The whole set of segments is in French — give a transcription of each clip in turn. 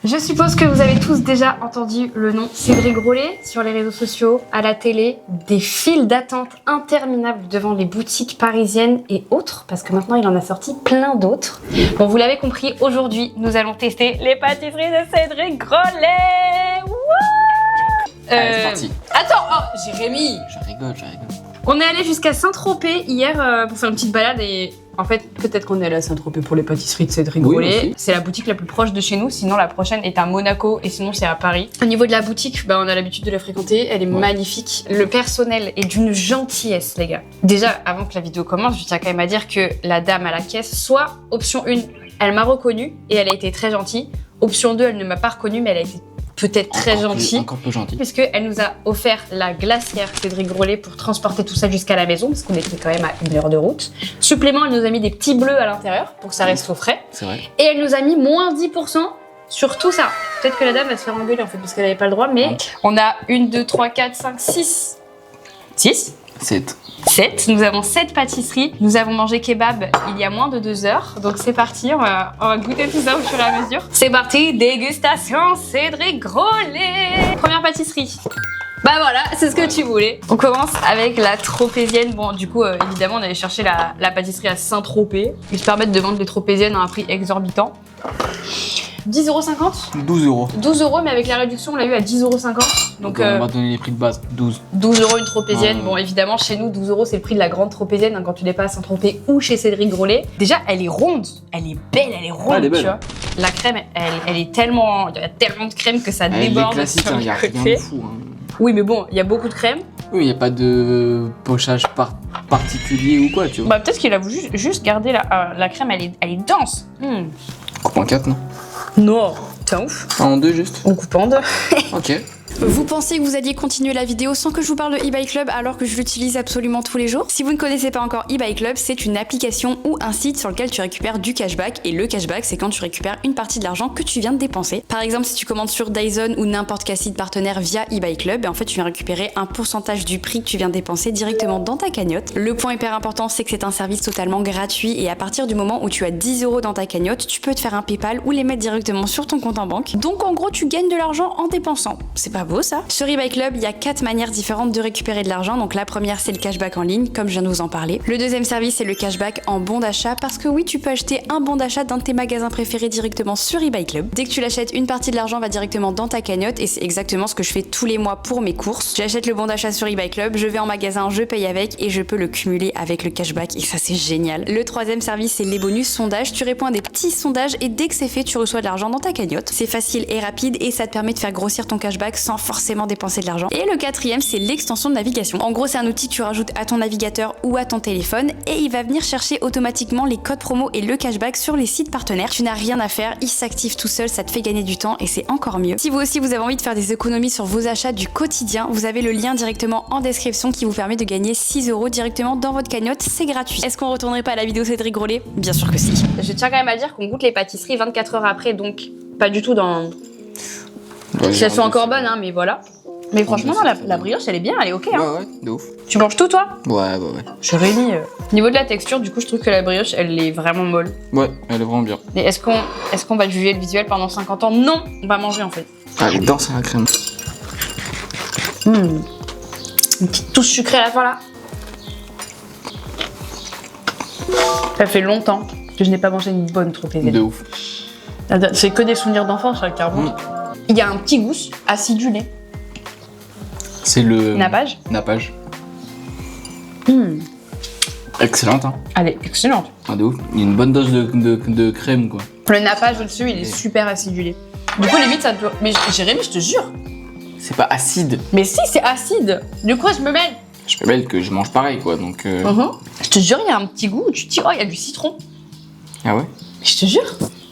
Je suppose que vous avez tous déjà entendu le nom Cédric Grolet sur les réseaux sociaux, à la télé, des files d'attente interminables devant les boutiques parisiennes et autres, parce que maintenant il en a sorti plein d'autres. Bon, vous l'avez compris, aujourd'hui nous allons tester les pâtisseries de Cédric Grolet. Allez, c'est parti. Attends, oh, Jérémy. Je rigole. On est allé jusqu'à Saint-Tropez hier pour faire une petite balade et en fait peut-être qu'on est allé à Saint-Tropez pour les pâtisseries de Cédric Grolet. C'est la boutique la plus proche de chez nous, sinon la prochaine est à Monaco et sinon c'est à Paris. Au niveau de la boutique, on a l'habitude de la fréquenter, elle est magnifique. Le personnel est d'une gentillesse les gars. Déjà avant que la vidéo commence, je tiens quand même à dire que la dame à la caisse, soit option 1, elle m'a reconnue et elle a été très gentille. Option 2, elle ne m'a pas reconnue mais elle a été peut-être très gentille, encore plus gentille, puisqu'elle nous a offert la glacière Cédric Grolet pour transporter tout ça jusqu'à la maison, parce qu'on était quand même à 1 heure de route. Supplément, elle nous a mis des petits bleus à l'intérieur pour que ça reste au frais. C'est vrai. Et elle nous a mis moins 10% sur tout ça. Peut-être que la dame va se faire engueuler en fait, parce qu'elle n'avait pas le droit, mais on a 1, 2, 3, 4, 5, 6. 6 7. 7. Nous avons 7 pâtisseries. Nous avons mangé kebab il y a moins de 2 heures. Donc c'est parti, on va goûter tout ça au fur et à mesure. C'est parti, dégustation Cédric Grolet. Première pâtisserie. Bah voilà, c'est ce que tu voulais. On commence avec la tropézienne. Bon, du coup, évidemment, on allait chercher la pâtisserie à Saint-Tropez. Ils se permettent de vendre les tropéziennes à un prix exorbitant. 10,50 €. 12 €. 12 €, mais avec la réduction, on l'a eu à 10,50 €. Donc, on va donner les prix de base, 12. 12 € une tropézienne. Bon, évidemment, chez nous, 12 € c'est le prix de la grande tropézienne quand tu l'es pas à Saint-Tropez ou chez Cédric Grolet. Déjà, elle est ronde, elle est belle, elle est ronde, elle est belle. tu vois. La crème, elle est tellement... Il y a tellement de crème que ça déborde. Elle est classique, il y a rien de fou. Oui, mais bon, il y a beaucoup de crème. Oui, il n'y a pas de pochage particulier ou quoi, tu vois. Bah, peut-être qu'il a voulu juste garder la crème, elle est dense. Coupe en 4, non? Non, t'es ouf. En 2 juste. On coupe en 2. Ok. Vous pensiez que vous alliez continuer la vidéo sans que je vous parle de eBay Club alors que je l'utilise absolument tous les jours? Si vous ne connaissez pas encore eBay Club, c'est une application ou un site sur lequel tu récupères du cashback, et le cashback c'est quand tu récupères une partie de l'argent que tu viens de dépenser. Par exemple, si tu commandes sur Dyson ou n'importe quel site partenaire via eBay Club, en fait tu viens récupérer un pourcentage du prix que tu viens de dépenser directement dans ta cagnotte. Le point hyper important, c'est que c'est un service totalement gratuit et à partir du moment où tu as 10 € dans ta cagnotte, tu peux te faire un PayPal ou les mettre directement sur ton compte en banque. Donc en gros, tu gagnes de l'argent en dépensant. C'est pas beau ça? Sur eBay Club, il y a 4 manières différentes de récupérer de l'argent. Donc la première, c'est le cashback en ligne, comme je viens de vous en parler. Le deuxième service, c'est le cashback en bon d'achat, parce que oui, tu peux acheter un bon d'achat d'un de tes magasins préférés directement sur eBay Club. Dès que tu l'achètes, une partie de l'argent va directement dans ta cagnotte, et c'est exactement ce que je fais tous les mois pour mes courses. J'achète le bon d'achat sur eBay Club, je vais en magasin, je paye avec, et je peux le cumuler avec le cashback, et ça c'est génial. Le troisième service, c'est les bonus sondages. Tu réponds à des petits sondages, et dès que c'est fait, tu reçois de l'argent dans ta cagnotte. C'est facile et rapide, et ça te permet de faire grossir ton cashback sans forcément dépenser de l'argent. Et le quatrième, c'est l'extension de navigation. En gros, c'est un outil que tu rajoutes à ton navigateur ou à ton téléphone, et il va venir chercher automatiquement les codes promo et le cashback sur les sites partenaires. Tu n'as rien à faire, il s'active tout seul, ça te fait gagner du temps et c'est encore mieux. Si vous aussi vous avez envie de faire des économies sur vos achats du quotidien, vous avez le lien directement en description qui vous permet de gagner 6 € directement dans votre cagnotte, c'est gratuit. Est-ce qu'on retournerait pas à la vidéo Cédric Grolet? Bien sûr que si. Je tiens quand même à dire qu'on goûte les pâtisseries 24 heures après, donc pas du tout dans... Elles sont encore bonnes, hein, mais voilà. Mais franchement, la brioche, elle est bien, elle est ok. Hein. Ouais, de ouf. Tu manges tout, toi? Ouais. Jérémy. Niveau de la texture, du coup, je trouve que la brioche, elle est vraiment molle. Ouais, elle est vraiment bien. Et est-ce qu'on va juger le visuel pendant 50 ans? Non, on va manger en fait. Ah, elle est dense à la crème. Une petite touche sucrée à la fin là. Ça fait longtemps que je n'ai pas mangé une bonne tropézienne. De ouf. C'est que des souvenirs d'enfance, ça, carrément. Il y a un petit goût acidulé. C'est le... Nappage. Excellente, hein. Elle est excellente. Ah, de ouf. Il y a une bonne dose de crème, quoi. Le nappage au-dessus, il est super acidulé. Du coup, limite, ça te... Mais Jérémy, je te jure. C'est pas acide. Mais si, c'est acide. Du coup, je me mêle. Je me mêle que je mange pareil, quoi, donc... Je te jure, il y a un petit goût où tu te dis, oh, il y a du citron. Ah ouais? Je te jure.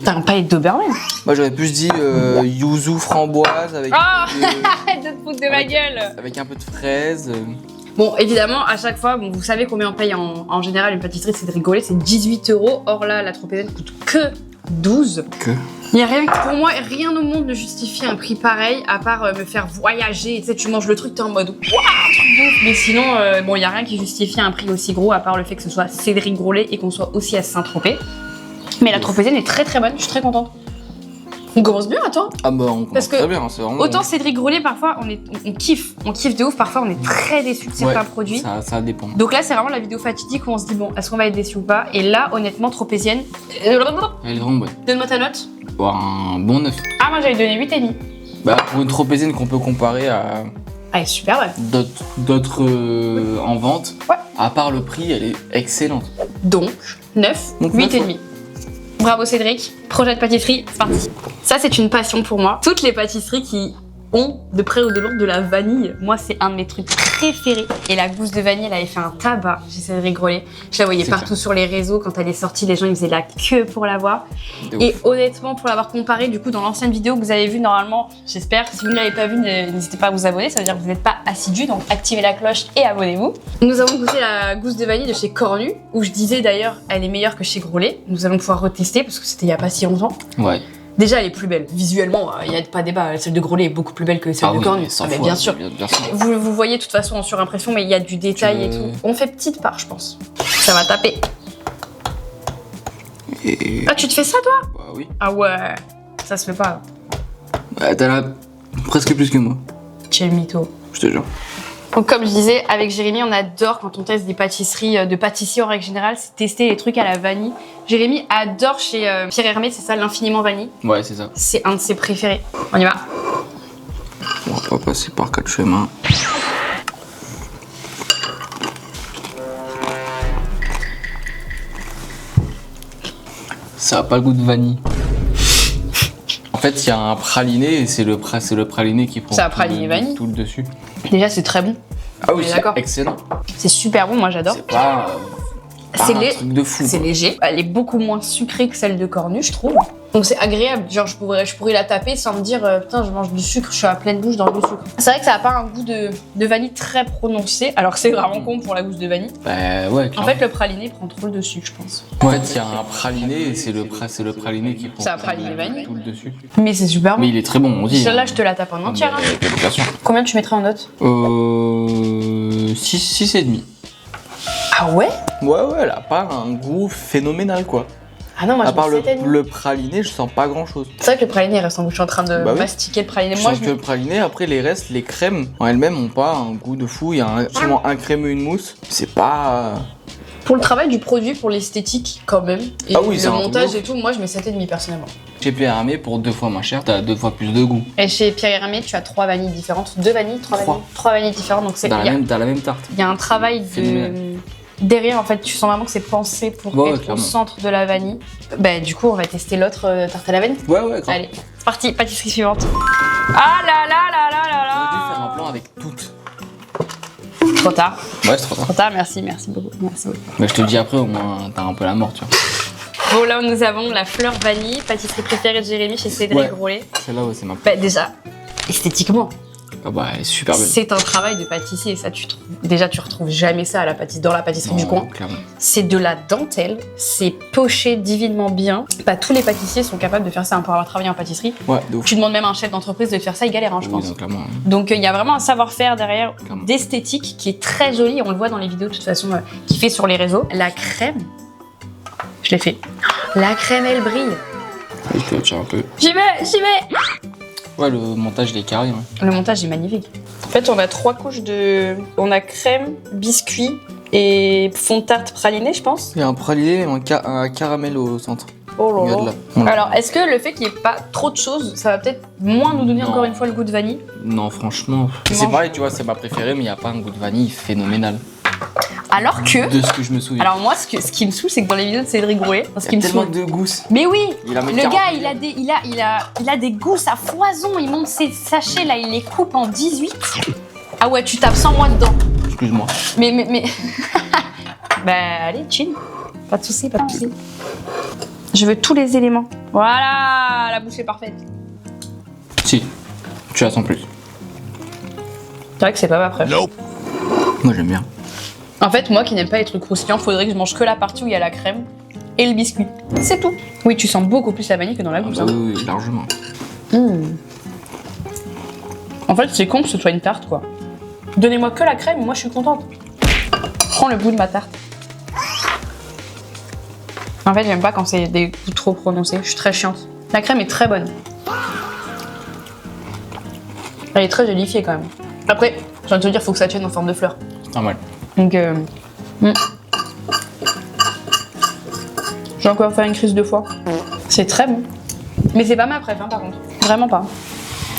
T'as un paillet d'Obermann. Moi, j'aurais plus dit yuzu framboise avec... Arrête de te foutre de ma gueule. Avec un peu de fraise. Bon, évidemment, à chaque fois, vous savez combien on paye en général une pâtisserie Cédric Grolet, c'est 18 €. Or là, la tropézienne coûte que 12. Il y a rien, pour moi, rien au monde ne justifie un prix pareil, à part me faire voyager. Tu sais, tu manges le truc, t'es en mode, waouh, truc de ouf. Mais sinon, bon, il y a rien qui justifie un prix aussi gros, à part le fait que ce soit Cédric Grolet et qu'on soit aussi à Saint-Tropez. Mais la tropézienne est très très bonne, je suis très contente. On commence bien, attends. Ah bah on Parce commence que très bien, c'est vraiment... Autant Cédric Grolet, parfois, on kiffe de ouf. Parfois, on est très déçu de certains produits. Ça dépend. Donc là, c'est vraiment la vidéo fatidique où on se dit, bon, est-ce qu'on va être déçu ou pas? Et là, honnêtement, tropézienne. Elle est vraiment bonne. Donne-moi ta note. Bon, un bon 9. Ah, moi, j'avais donné 8,5. Bah, pour une tropézienne qu'on peut comparer à Ah, elle est super, ouais. d'autres en vente, Ouais. à part le prix, elle est excellente. Donc, 9, Donc, 8,5. Bravo Cédric, projet de pâtisserie, c'est parti. Ça c'est une passion pour moi. Toutes les pâtisseries qui ont de près ou de loin de la vanille, moi c'est un de mes trucs préférés. Et la gousse de vanille, elle avait fait un tabac chez Cédric Grolet. Je la voyais partout sur les réseaux, quand elle est sortie, les gens ils faisaient la queue pour la voir. Et honnêtement, pour l'avoir comparé du coup dans l'ancienne vidéo que vous avez vue normalement, j'espère, si vous ne l'avez pas vue, n'hésitez pas à vous abonner, ça veut dire que vous n'êtes pas assidu, donc activez la cloche et abonnez-vous. Nous avons goûté la gousse de vanille de chez Cornu, où je disais d'ailleurs elle est meilleure que chez Grolet. Nous allons pouvoir retester parce que c'était il y a pas si longtemps. Ouais. Déjà, elle est plus belle. Visuellement, il n'y a pas débat. Celle de Grolet est beaucoup plus belle que celle de Cornu. Mais bien sûr. Bien sûr. Vous voyez de toute façon en surimpression, mais il y a du détail et tout. On fait petite part, je pense. Ça va taper. Et... Ah, tu te fais ça, toi? Bah oui. Ah ouais, ça se fait pas. Bah, t'as là presque plus que moi, Quel mytho. je te jure. Donc comme je disais, avec Jérémy, on adore quand on teste des pâtisseries, de pâtissiers en règle générale, c'est tester les trucs à la vanille. Jérémy adore chez Pierre Hermé, c'est ça, l'infiniment vanille. Ouais, c'est ça. C'est un de ses préférés. On y va. On va pas passer par 4 chemins. Ça a pas le goût de vanille. En fait, il y a un praliné et c'est le praliné qui prend C'est un praliné vanille. tout le dessus. Déjà, c'est très bon. Ah oui, est c'est d'accord. excellent. C'est super bon, moi j'adore. C'est pas, C'est un truc de fou. C'est quoi. léger. Elle est beaucoup moins sucrée que celle de Cornu, je trouve. Donc c'est agréable. Genre, je pourrais la taper sans me dire putain, je mange du sucre, je suis à pleine bouche dans le sucre. C'est vrai que ça a pas un goût de vanille très prononcé, alors que c'est vraiment con pour la gousse de vanille. Bah ouais, En fait, le praliné prend trop le dessus, je pense. en fait, il y a un praliné et c'est le praliné qui prend C'est un praliné vanille. tout le dessus. Mais c'est super bon. Mais il est très bon, on dit. Celle-là, je te la tape en entière. Hein. Bien sûr. Combien tu mettrais en note? 6,5. Ah ouais? Ouais, elle a pas un goût phénoménal quoi. Ah non, moi À je part mets 7,5. le praliné, je sens pas grand chose. C'est vrai que le praliné reste en bouche, je suis en train de Bah oui. mastiquer le praliné. Je Moi, sens que le praliné, après les restes, les crèmes en elles-mêmes ont pas un goût de fou. Il y a sûrement un crémeux, une mousse. C'est pas. Pour le travail du produit, pour l'esthétique quand même, et Ah oui, c'est le un truc montage de et tout, moi je mets 7,5 personnellement. Chez Pierre Hermé, pour 2 fois moins cher, t'as 2 fois plus de goût. Et chez Pierre Hermé, tu as 3 vanilles différentes. 2 vanilles, 3 vanilles. 3 vanilles différentes, donc c'est T'as il y a- la même tarte. il y a un travail de... Phénoménal. Derrière, en fait, tu sens vraiment que c'est pensé pour Ouais, être au clairement. centre de la vanille. Bah, du coup, on va tester l'autre tarte à la vanille. Ouais, grave. Allez, c'est parti, pâtisserie suivante. Ah là là là là là On aurait dû faire un là. plan avec toutes. Trop tard, Ouais, c'est trop tard. trop tard, merci beaucoup, merci beaucoup. Mais je te le dis après, au moins, t'as un peu la mort, tu vois. Bon, là, nous avons la fleur vanille, pâtisserie préférée de Jérémy chez Cédric Ouais. Grolet. Celle-là, ouais, c'est ma. Bah, déjà, esthétiquement, Ah bah, elle est super belle. c'est un travail de pâtissier. Ça, déjà, tu retrouves jamais ça à dans la pâtisserie du coin. Clairement. C'est de la dentelle, c'est poché divinement bien. Pas tous les pâtissiers sont capables de faire ça pour avoir travaillé en pâtisserie. Ouais, de ouf. Tu demandes même à un chef d'entreprise de faire ça, il galère, hein, je Oui, pense. donc, clairement. Donc il y a vraiment un savoir-faire derrière Clairement. d'esthétique qui est très joli. On le voit dans les vidéos de toute façon qu'il fait sur les réseaux. La crème, je l'ai fait. La crème, elle brille. Je te tiens un peu. J'y vais. Ouais, le montage, il est carré. Ouais. Le montage est magnifique. En fait, on a 3 couches de... On a crème, biscuit et fond de tarte praliné, je pense. Il y a un praliné et un caramel au centre. Oh là Regarde là. là. Voilà. Alors, est-ce que le fait qu'il n'y ait pas trop de choses, ça va peut-être moins nous donner Non. encore une fois le goût de vanille? Non, franchement. Tu C'est manges. pareil, tu vois, c'est ma préférée, mais il n'y a pas un goût de vanille phénoménal. Alors que... De ce que je me souviens. Alors moi, ce qui me saoule, c'est que dans les vidéos de Cédric Grolet, ce il qui y me a tellement saoule... de gousses. Mais oui, Il a mis le 40 gars, il a des gousses à foison. Il monte ses sachets, là, il les coupe en 18. Ah ouais, tu tapes sans moi dedans. Excuse-moi. Mais... bah, allez, chill. Pas de soucis, pas de soucis. Je veux tous les éléments. Voilà, la bouche est parfaite. Si, tu as sans plus. C'est vrai que c'est pas ma préf. Moi, j'aime bien. En fait, moi qui n'aime pas les trucs croustillants, faudrait que je mange que la partie où il y a la crème et le biscuit. C'est tout. Oui, tu sens beaucoup plus la vanille que dans la Ah gousse. bah hein. oui, largement. En fait, c'est con que ce soit une tarte, quoi. Donnez-moi que la crème, moi je suis contente. Prends le goût de ma tarte. En fait, j'aime pas quand c'est des goûts trop prononcés. Je suis très chiante. La crème est très bonne. Elle est très gélifiée quand même. Après, j'ai envie de te dire, faut que ça tienne en forme de fleur. C'est normal. Donc, j'ai encore fait une crise de foie. C'est très bon. Mais c'est pas ma préf, hein, par contre. Vraiment pas.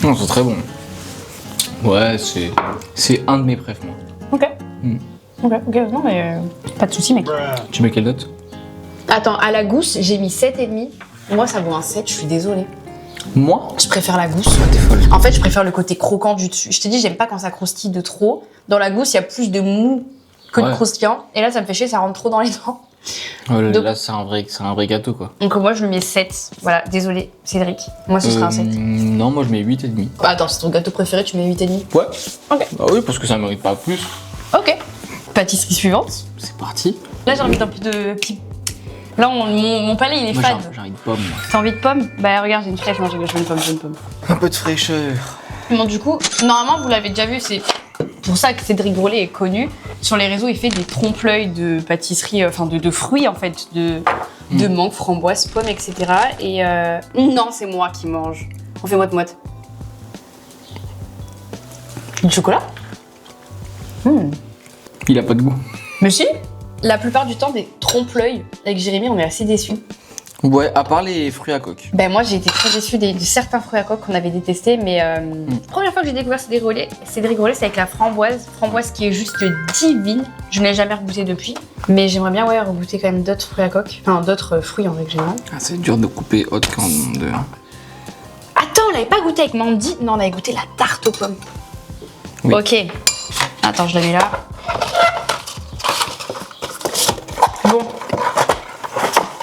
Non, c'est très bon. Ouais, c'est un de mes préfs, moi. Ok. Ok, non mais pas de soucis mec. Tu mets quelle note? Attends, à la gousse, j'ai mis 7,5. Moi, ça vaut un 7, je suis désolée. Moi? Je préfère la gousse. T'es folle. En fait, je préfère le côté croquant du dessus. Je t'ai dit, j'aime pas quand ça croustille de trop. Dans la gousse, il y a plus de mou que de croustillant. Et là, ça me fait chier, ça rentre trop dans les dents. Oh là, Donc, là, c'est un vrai gâteau, quoi. donc moi, je lui mets 7. Voilà, désolé, Cédric. Moi, ce sera un 7. Non, moi, je mets 8,5. Bah, attends, c'est ton gâteau préféré, tu mets 8,5. Ouais. Ok. Bah oui, parce que ça mérite pas plus. Ok. Pâtisserie suivante. C'est parti. Là, j'ai envie d'un peu de petit. Là, mon palais, il est Moi, fade. j'ai envie de pomme, moi. T'as envie de pomme? Bah, regarde, j'ai une fraise. Non, j'ai une pomme. Un peu de fraîcheur. Bon, du coup, normalement, vous l'avez déjà vu, c'est pour ça que Cédric Grolet est connu. Sur les réseaux, il fait des trompe-l'œil de pâtisserie, enfin de fruits en fait, de mangue, framboise, pomme, etc. Et non, c'est moi qui mange. On fait moite-moite. Du chocolat? Il a pas de goût. Mais si. La plupart du temps, des trompe-l'œil avec Jérémy, on est assez déçus. Ouais, à part les fruits à coque. Ben moi, j'ai été très déçue de certains fruits à coque qu'on avait détestés, mais première fois que j'ai découvert Cédric Grolet, c'est avec la framboise qui est juste divine. Je ne l'ai jamais regoûté depuis, mais j'aimerais bien regoûter quand même d'autres fruits à coque, enfin d'autres fruits en règle générale. Ah, c'est dur de couper haute quand de... Attends, on l'avait pas goûté avec Mandy? Non, on avait goûté la tarte aux pommes. Oui. Ok. Attends, je la mets là. Bon.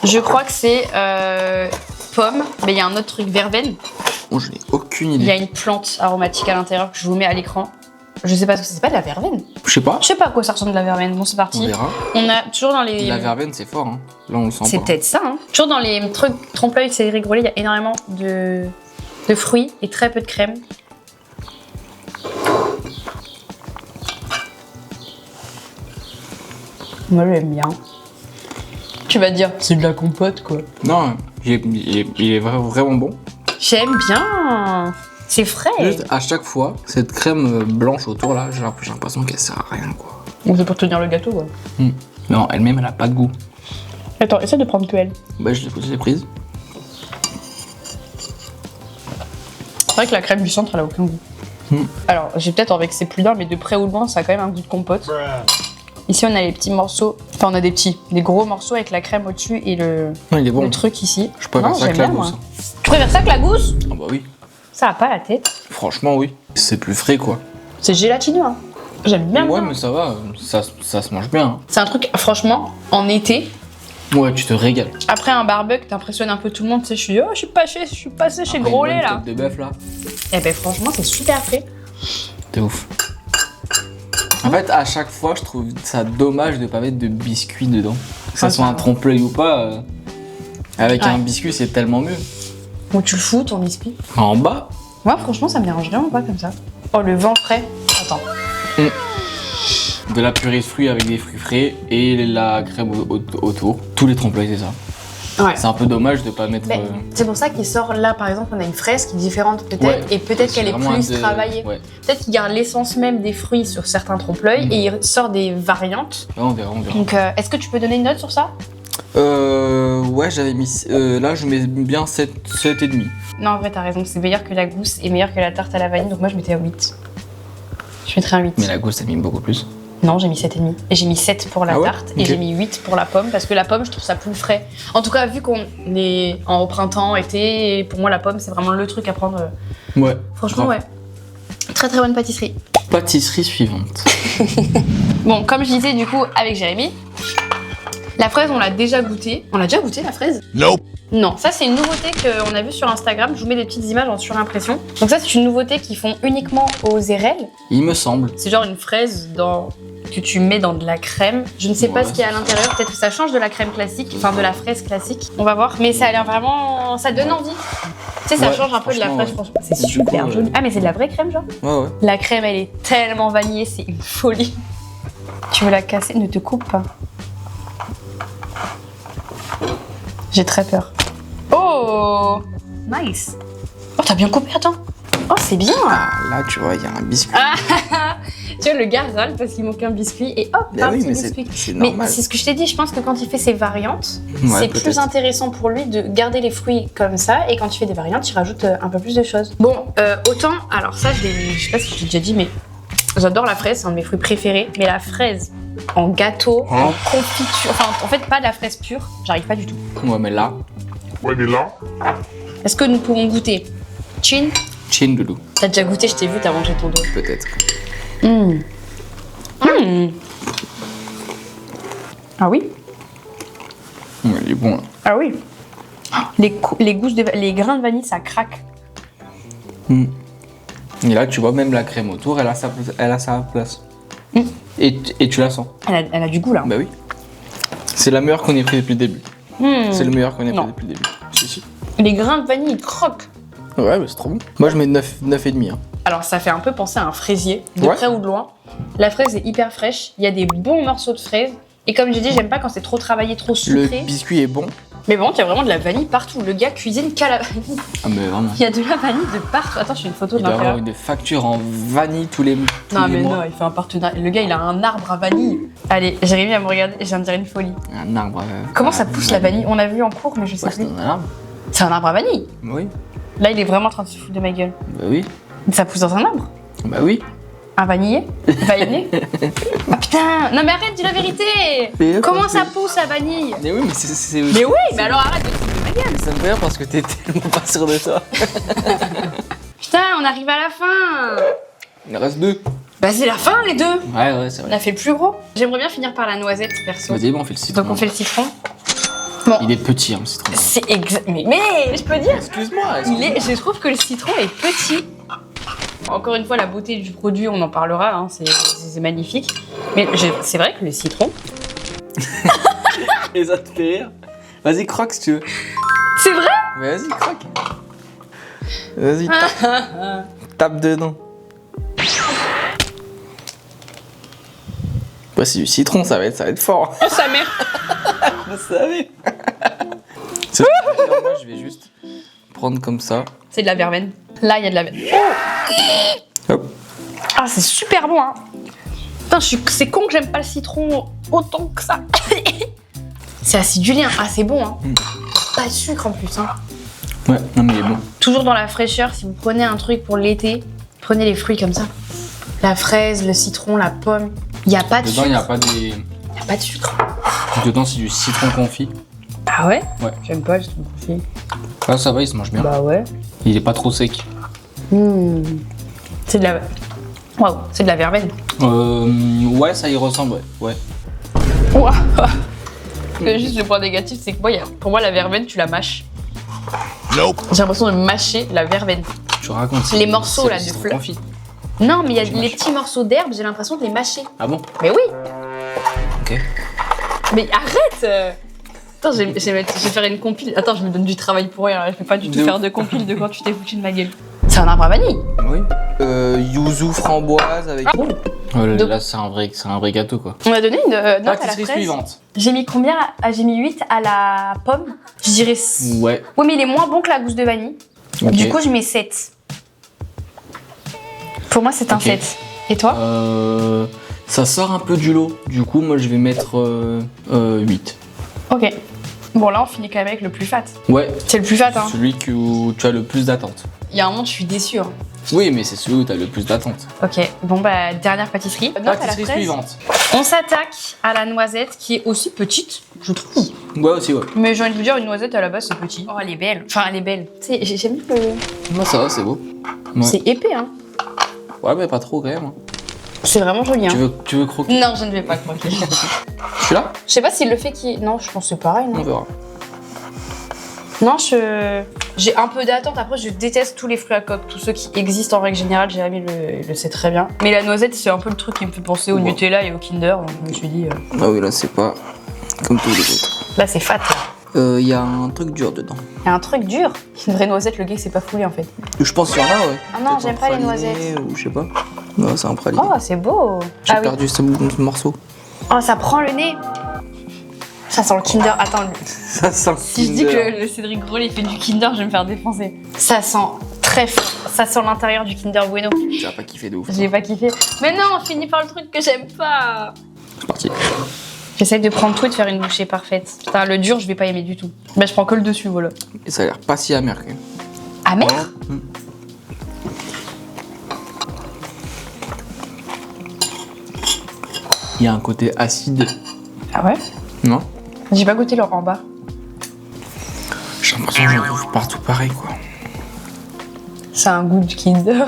Je crois que c'est pomme, mais il y a un autre truc, verveine. Oh, je n'ai aucune Il y a idée. une plante aromatique à l'intérieur que je vous mets à l'écran. Je sais pas ce que c'est pas de la verveine. Je sais pas. Je sais pas à quoi ça ressemble de la verveine. Bon, c'est On parti. verra. On a toujours dans les. La verveine, c'est fort, hein. Là, on le sent C'est pas. peut-être ça, hein. Toujours dans les trucs trompe-l'œil de Cédric Grolet, il y a énormément de fruits et très peu de crème. Moi, j'aime bien. Tu vas dire, c'est de la compote, quoi. Non, il est vraiment bon. J'aime bien. C'est frais. Juste à chaque fois, cette crème blanche autour là, j'ai l'impression qu'elle sert à rien, quoi. Bon, c'est pour tenir le gâteau, quoi. Non, elle-même, elle a pas de goût. Attends, essaie de prendre que elle. Bah, je l'ai prise. C'est vrai que la crème du centre, elle a aucun goût. Alors, j'ai peut-être en vexé plus d'un, mais de près ou de loin, ça a quand même un goût de compote. Ici, on a les petits morceaux. Enfin, on a des gros morceaux avec la crème au-dessus et le Il est bon. truc ici. Je préfère ça que la gousse. Tu préfères ça que la gousse? Ah bah oui. Ça a pas la tête. Franchement, oui. C'est plus frais, quoi. C'est gélatineux, hein. J'aime bien. Ouais, bien. mais ça va, ça se mange bien. C'est un truc, franchement, en été, Ouais, tu te régales. après un barbecue, t'impressionnes un peu tout le monde. Tu sais, je suis passé chez Grolet, Après une là. bonne côte de bœuf, là. Eh ben, franchement, c'est super frais. T'es ouf. En fait, à chaque fois, je trouve ça dommage de pas mettre de biscuits dedans. Que ça soit un trompe-l'œil ou pas, avec un biscuit, c'est tellement mieux. Bon, tu le fous, ton biscuit. En bas, Moi, franchement, ça me dérange vraiment pas comme ça. Oh, le vent frais. Attends. de la purée de fruits avec des fruits frais et la crème autour. Tous les trompe-l'œil, c'est ça. Ouais. C'est un peu dommage de pas mettre... Mais c'est pour ça qu'il sort là, par exemple, on a une fraise qui est différente peut-être, Ouais. et peut-être qu'elle est vraiment plus travaillée. Ouais. Peut-être qu'il garde l'essence même des fruits sur certains trompe-l'œil et il sort des variantes. Ouais, on verra. Donc, est-ce que tu peux donner une note sur ça? Ouais, j'avais mis... là, je mets bien 7,5. Non, en vrai, t'as raison, c'est meilleur que la gousse et meilleur que la tarte à la vanille, donc moi je mettais à 8. Je mettrais un 8. Mais la gousse, ça mis beaucoup plus. Non, j'ai mis 7,5. Et j'ai mis 7 pour la Ah ouais tarte et Ok. j'ai mis 8 pour la pomme parce que la pomme, je trouve ça plus frais. En tout cas, vu qu'on est au printemps, été, et pour moi la pomme, c'est vraiment le truc à prendre. Ouais. Franchement, grave. ouais. Très très bonne pâtisserie. Pâtisserie suivante. Bon, comme je disais du coup avec Jérémy, la fraise, on l'a déjà goûtée. On l'a déjà goûté la fraise? Nope. Non, ça c'est une nouveauté qu'on a vue sur Instagram. Je vous mets des petites images en surimpression. Donc ça c'est une nouveauté qu'ils font uniquement aux érelles. Il me semble. C'est genre une fraise que tu mets dans de la crème. Je ne sais pas Ouais, ce qu'il y a à l'intérieur. Peut-être que ça change de la crème classique, enfin de la fraise classique. On va voir. Mais ça a l'air vraiment... Ça donne envie. Tu sais, ça Ouais, change un peu de la franchement, fraise. ouais. Franchement, c'est Du super coup, joli. Ah mais c'est de la vraie crème genre? Ouais. La crème elle est tellement vanillée, c'est une folie. Tu veux la casser? Ne te coupe pas. J'ai très peur. Oh! Nice! Oh, t'as bien coupé, attends! Oh, c'est bien. Ah, là, tu vois, il y a un biscuit. Tu vois, le gars râle parce qu'il manque un biscuit et hop, Bah un oui, petit mais biscuit. c'est Mais normal. c'est ce que je t'ai dit, je pense que quand il fait ses variantes, Ouais, c'est plus peut-être. intéressant pour lui de garder les fruits comme ça et quand tu fais des variantes, tu rajoutes un peu plus de choses. Bon, autant, alors ça, je sais pas si je t'ai déjà dit, mais j'adore la fraise, c'est un de mes fruits préférés, mais la fraise en gâteau, en confiture, enfin en fait pas de la fraise pure, j'arrive pas du tout. Ouais, mais là, Est-ce que nous pouvons goûter? Chin, chin doudou, t'as déjà goûté, je t'ai vu, t'as mangé ton dos. peut-être. Ah oui? Ouais, il est bon, là. Ah oui. Les grains de vanille, ça craque. Et là, tu vois, même la crème autour, elle a sa place. Et tu la sens. Elle a du goût là. Bah oui. C'est la meilleure qu'on ait pris depuis le début. C'est le meilleur qu'on ait pris Non. depuis le début. Si. Les grains de vanille, ils croquent. Ouais, mais c'est trop bon. Moi, je mets 9,5. Hein. Alors ça fait un peu penser à un fraisier, de Ouais. près ou de loin. La fraise est hyper fraîche, il y a des bons morceaux de fraise. Et comme j'ai dit, j'aime pas quand c'est trop travaillé, trop Le sucré. biscuit est bon. Mais bon, il y a vraiment de la vanille partout. Le gars cuisine qu'à la vanille. Ah, mais vraiment. Il y a de la vanille de partout. Attends, je fais une photo Il de doit avoir l'intérieur. une facture en vanille tous les Non, mais mois. non, il fait un partenariat. Le gars, il a un arbre à vanille. Allez, Jérémy va me regarder et je viens de dire une folie. Un arbre. Comment ça pousse la vanille? On a vu en cours, mais je sais Ouais, plus. c'est un arbre. C'est un arbre à vanille. Oui. Là, il est vraiment en train de se foutre de ma gueule. Bah oui. Ça pousse dans un arbre? Bah oui. Un vanillé? Vanillé? Ah putain! Non mais arrête, dis la vérité! Mais Comment parce ça que- pousse la vanille? Mais oui, mais c'est. Mais oui, mais alors arrête de te foutre de ma gueule! Ça me fait rire parce que t'es tellement pas sûr de toi. Putain, on arrive à la fin! Il en reste 2. Bah c'est la fin les deux! Ouais, c'est On vrai. a fait le plus gros. J'aimerais bien finir par la noisette perso. Vas-y, bon, on fait le citron. Donc on fait le citron. Il est petit, hein, le citron. C'est exact. Mais je peux dire, Excuse-moi. je trouve que le citron est petit. Encore une fois, la beauté du produit, on en parlera, hein, c'est magnifique. Mais c'est vrai que le citron, Et ça te fait rire. Vas-y, croque si tu veux. c'est vrai. Mais vas-y, croque. Vas-y, tape dedans. Bah, c'est du citron, ça va être fort. Oh sa mère. Je savais. C'est ce que je veux dire, moi, je vais juste prendre comme ça. C'est de la verveine. Là, il y a de la verveine. Hop. Ah, c'est super bon, hein. Putain, c'est con que j'aime pas le citron autant que ça. C'est acidulé, hein. Ah, c'est bon, hein. Pas de sucre en plus, hein. Ouais, non, mais il est bon. Toujours dans la fraîcheur, si vous prenez un truc pour l'été, prenez les fruits comme ça. La fraise, le citron, la pomme. Il n'y a pas de Dedans, sucre. il n'y a pas des. Il n'y a pas de sucre. Dedans, c'est du citron confit. Ah ouais? Ouais. J'aime pas le citron confit. Là, ça va, il se mange bien. Bah ouais. Il est pas trop sec. C'est de la... Waouh, c'est de la verveine. Ouais, ça y ressemble, ouais. Ouah. Juste le point négatif, c'est que moi, pour moi, la verveine, tu la mâches. Nope. J'ai l'impression de mâcher la verveine. Tu racontes. Les morceaux, c'est là, le de citron fleurs. confit. Non, mais il y a Tu les mâches. petits morceaux d'herbe, j'ai l'impression de les mâcher. Ah bon? Mais oui. Ok. Mais arrête. Attends, je vais faire une compile. Attends, je me donne du travail pour rien. Je vais pas du tout De faire ouf. de compile de quand tu t'es foutu de ma gueule. C'est un arbre à vanille. Oui. Yuzu framboise avec. Ah bon. Oh là, c'est un vrai gâteau, quoi. On a donné une note à la Pâtisserie fraise. suivante. J'ai mis combien? J'ai mis 8 à la pomme. Je dirais... Ouais. Ouais, mais il est moins bon que la gousse de vanille. Ok. Du coup, je mets 7. Pour moi, c'est un Ok. 7. Et toi? Ça sort un peu du lot. Du coup, moi, je vais mettre 8. Ok. Bon, là, on finit quand même avec le plus fat. Ouais. C'est le plus fat, hein. Celui où tu as le plus d'attente. Il y a un moment, je suis déçue. Hein. Oui, mais c'est celui où tu as le plus d'attente. Ok. Bon, bah, dernière pâtisserie. Note à la Pâtisserie fraise. suivante. On s'attaque à la noisette, qui est aussi petite, je trouve. Ouais, aussi, ouais. Mais j'ai envie de vous dire, une noisette, à la base, c'est petit. Oh, elle est belle. Enfin, elle est belle. Tu sais, j'aime bien le... Moi, ça va, c'est beau. Ouais. C'est épais, hein. Ouais, mais pas trop, quand même. Hein. C'est vraiment joli, hein. Tu veux croquer? Non, je ne vais pas croquer. Je suis là? Je sais pas s'il le fait qui... Non, je pense que c'est pareil, On non. verra. Non, j'ai un peu d'attente. Après, je déteste tous les fruits à coque. Tous ceux qui existent en règle générale, Jérémy le sait très bien. Mais la noisette, c'est un peu le truc qui me fait penser au Ouais. Nutella et au Kinder. Donc je me suis dit... Ah oui, là, c'est pas comme tous les autres. Là, c'est fat. Il y a un truc dur dedans. Il y a un truc dur. Une vraie noisette, le gars, c'est pas foulé, en fait. Je pense qu'il y en a, ouais. Ah non, Peut-être j'aime un pas les praliné noisettes. Ou je sais pas. Non, c'est un praliné. Oh, c'est beau. J'ai Ah oui. perdu ce morceau. Oh, ça prend le nez. Ça sent le Kinder. Attends, Ça sent si je dis que le Cédric Grolet fait du Kinder, je vais me faire défoncer. Ça sent très fort. Ça sent l'intérieur du Kinder Bueno. Tu vas pas kiffé de ouf. J'ai pas kiffé. Mais non, on finit par le truc que j'aime pas. C'est parti. J'essaye de prendre tout et de faire une bouchée parfaite. Putain, le dur, je vais pas aimer du tout. Bah, je prends que le dessus, voilà. Et ça a l'air pas si amer quand même. Amer? Il y a un côté acide. Ah ouais? Non? J'ai pas goûté leur en bas. J'ai l'impression que j'en trouve partout pareil quoi. C'est un goût de Kinder.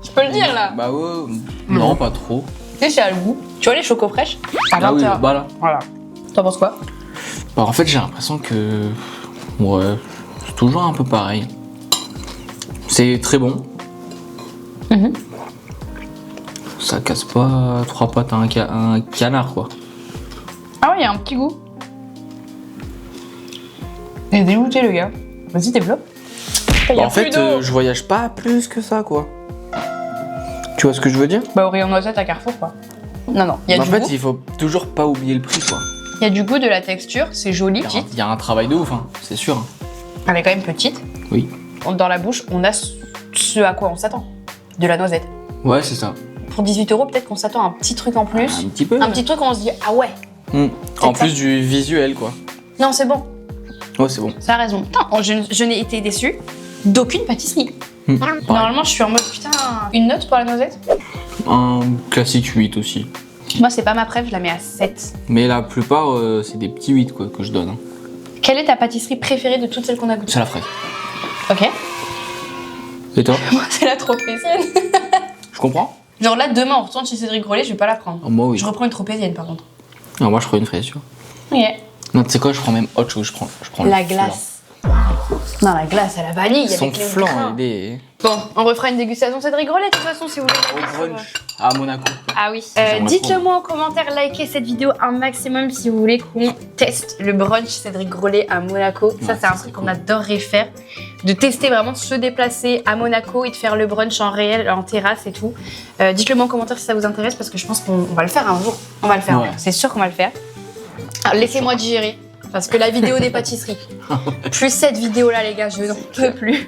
Je peux le dire là. Bah ouais. Non, pas trop. Tu sais, c'est le goût. Tu vois les chocos fraîches? À Ah oui, 20 bah là. Voilà. T'en penses quoi? Bah en fait j'ai l'impression que... Ouais, c'est toujours un peu pareil. C'est très bon. Mhm. Ça casse pas 3 pattes à un canard quoi. Ah ouais, il y a un petit goût. Il est dégoûté le gars. Vas-y, développe. Bah, en fait, je voyage pas plus que ça quoi. Tu vois ce que je veux dire? Bah, Oreo noisette à Carrefour quoi. Non, non, il y a En du fait, goût. il faut toujours pas oublier le prix quoi. Il y a du goût, de la texture, c'est joli, petite. Il y a un travail de ouf, hein, c'est sûr. Elle est quand même petite. Oui. Dans la bouche, on a ce à quoi on s'attend. De la noisette. Ouais, c'est ça. Pour 18 €, peut-être qu'on s'attend à un petit truc en plus. Un petit peu. Un petit truc où on se dit, ah ouais. En ça. plus du visuel quoi. Non, c'est bon. Ouais, c'est bon. Ça a raison. Putain, je n'ai été déçue d'aucune pâtisserie. Pareil. Normalement, je suis en mode, putain, une note pour la noisette? Un classique 8 aussi. Moi, c'est pas ma préf, je la mets à 7. Mais la plupart, c'est des petits 8 quoi, que je donne. Hein. Quelle est ta pâtisserie préférée de toutes celles qu'on a goûtées? C'est la fraise. Ok. Et toi? Moi, c'est la tropézienne. Je comprends. Genre là, demain, on retourne chez Cédric Grolet, je vais pas la prendre. Oh, moi oui. Je reprends une tropézienne, par contre. Non, moi je prends une fraise, tu vois. Ok. Non, tu sais quoi, je prends même autre chose. Je prends La le glace. Non, la glace à la vanille. Son avec les flan, grains. il est... Bon, on refera une dégustation Cédric Grolet, de toute façon, si vous voulez. Au brunch. À Monaco. Ah oui. J'aimerais Dites-le trop. moi en commentaire, likez cette vidéo un maximum si vous voulez qu'on teste le brunch Cédric Grolet à Monaco. Ça, Ouais, c'est un ça truc serait qu'on cool. adorerait faire. De tester vraiment, de se déplacer à Monaco et de faire le brunch en réel, en terrasse et tout. Dites-le moi en commentaire si ça vous intéresse parce que je pense qu'on va le faire un jour. On va le faire. Ouais. C'est sûr qu'on va le faire. Alors, laissez-moi digérer. Parce que la vidéo des pâtisseries, plus cette vidéo-là, les gars, je n'en peux plus.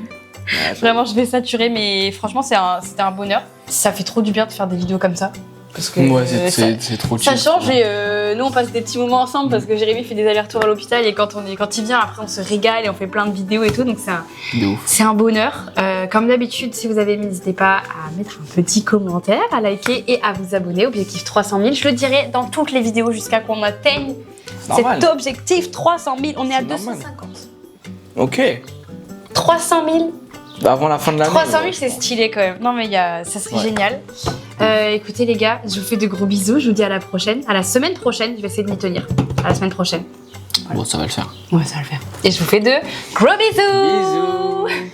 Vraiment, je vais saturer, mais franchement, c'était un bonheur. Ça fait trop du bien de faire des vidéos comme ça. Parce que Ouais, ça, c'est trop ça chill. change et nous, on passe des petits moments ensemble parce que Jérémy fait des allers-retours à l'hôpital et quand il vient, après, on se régale et on fait plein de vidéos et tout. Donc, De ouf. c'est un bonheur. Comme d'habitude, si vous avez aimé, n'hésitez pas à mettre un petit commentaire, à liker et à vous abonner. Objectif 300 000. Je le dirai dans toutes les vidéos jusqu'à qu'on atteigne Normal. cet objectif 300 000. On est à C'est normal. 250. Ok. 300 000. Avant la fin de l'année. 300 000, ouais, c'est je pense. stylé quand même. Non, mais ça serait Ouais. génial. Écoutez, les gars, je vous fais de gros bisous. Je vous dis à la prochaine. À la semaine prochaine. Je vais essayer de m'y tenir. À la semaine prochaine. Bon, ça va le faire. Ouais, ça va le faire. Et je vous fais de gros bisous. Bisous.